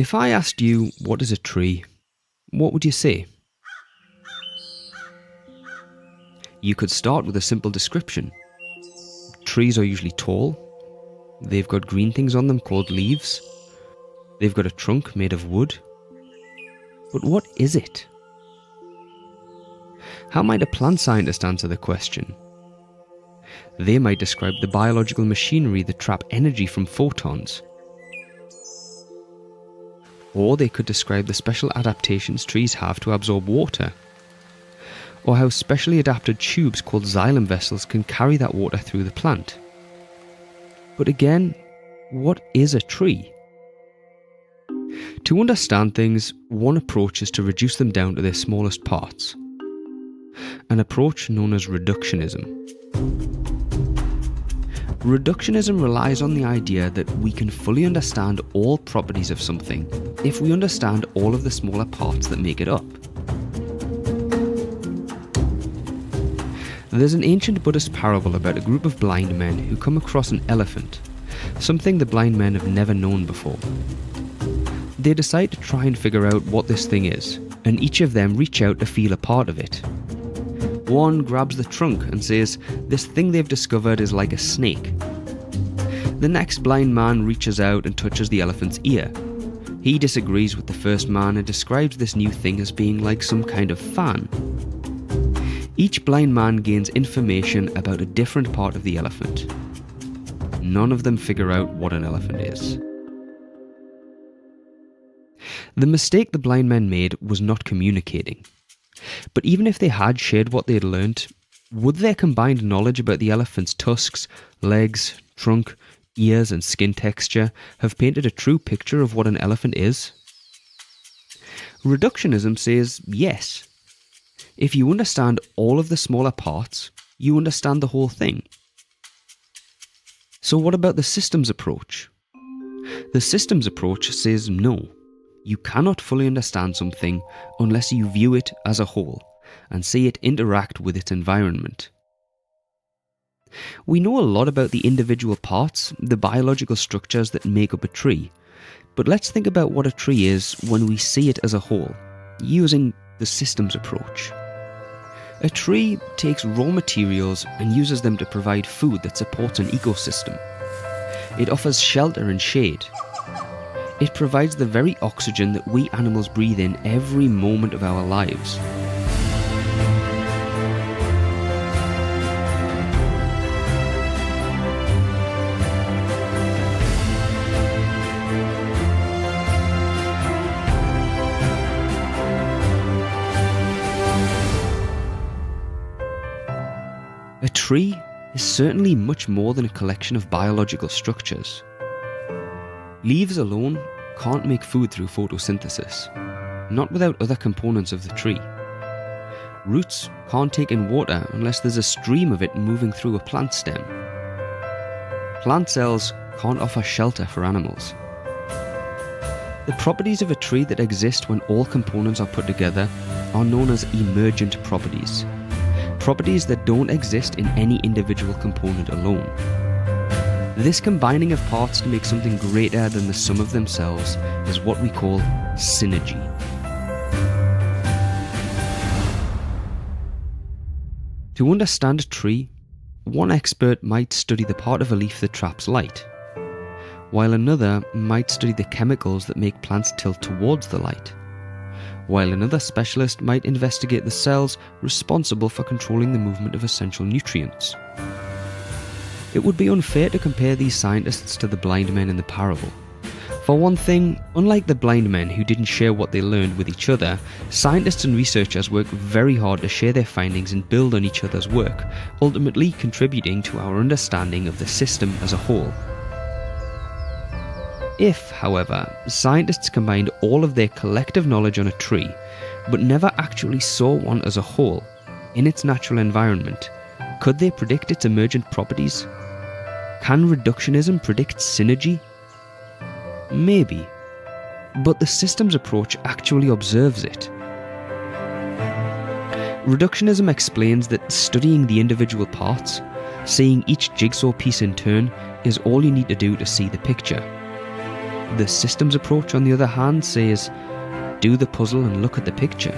If I asked you, what is a tree, what would you say? You could start with a simple description. Trees are usually tall. They've got green things on them called leaves. They've got a trunk made of wood. But what is it? How might a plant scientist answer the question? They might describe the biological machinery that trap energy from photons. Or they could describe the special adaptations trees have to absorb water. Or how specially adapted tubes called xylem vessels can carry that water through the plant. But again, what is a tree? To understand things, one approach is to reduce them down to their smallest parts. An approach known as reductionism. Reductionism relies on the idea that we can fully understand all properties of something if we understand all of the smaller parts that make it up. There's an ancient Buddhist parable about a group of blind men who come across an elephant, something the blind men have never known before. They decide to try and figure out what this thing is, and each of them reach out to feel a part of it. One grabs the trunk and says this thing they've discovered is like a snake. The next blind man reaches out and touches the elephant's ear. He disagrees with the first man and describes this new thing as being like some kind of fan. Each blind man gains information about a different part of the elephant. None of them figure out what an elephant is. The mistake the blind men made was not communicating. But even if they had shared what they had learned, would their combined knowledge about the elephant's tusks, legs, trunk, ears and skin texture have painted a true picture of what an elephant is? Reductionism says yes. If you understand all of the smaller parts, you understand the whole thing. So what about the systems approach? The systems approach says no. You cannot fully understand something unless you view it as a whole and see it interact with its environment. We know a lot about the individual parts, the biological structures that make up a tree, but let's think about what a tree is when we see it as a whole, using the systems approach. A tree takes raw materials and uses them to provide food that supports an ecosystem. It offers shelter and shade. It provides the very oxygen that we animals breathe in every moment of our lives. A tree is certainly much more than a collection of biological structures. Leaves alone can't make food through photosynthesis, not without other components of the tree. Roots can't take in water unless there's a stream of it moving through a plant stem. Plant cells can't offer shelter for animals. The properties of a tree that exist when all components are put together are known as emergent properties. Properties that don't exist in any individual component alone. This combining of parts to make something greater than the sum of themselves is what we call synergy. To understand a tree, one expert might study the part of a leaf that traps light, while another might study the chemicals that make plants tilt towards the light, while another specialist might investigate the cells responsible for controlling the movement of essential nutrients. It would be unfair to compare these scientists to the blind men in the parable. For one thing, unlike the blind men who didn't share what they learned with each other, scientists and researchers work very hard to share their findings and build on each other's work, ultimately contributing to our understanding of the system as a whole. If, however, scientists combined all of their collective knowledge on a tree, but never actually saw one as a whole, in its natural environment, could they predict its emergent properties? Can reductionism predict synergy? Maybe, but the systems approach actually observes it. Reductionism explains that studying the individual parts, seeing each jigsaw piece in turn, is all you need to do to see the picture. The systems approach, on the other hand, says do the puzzle and look at the picture.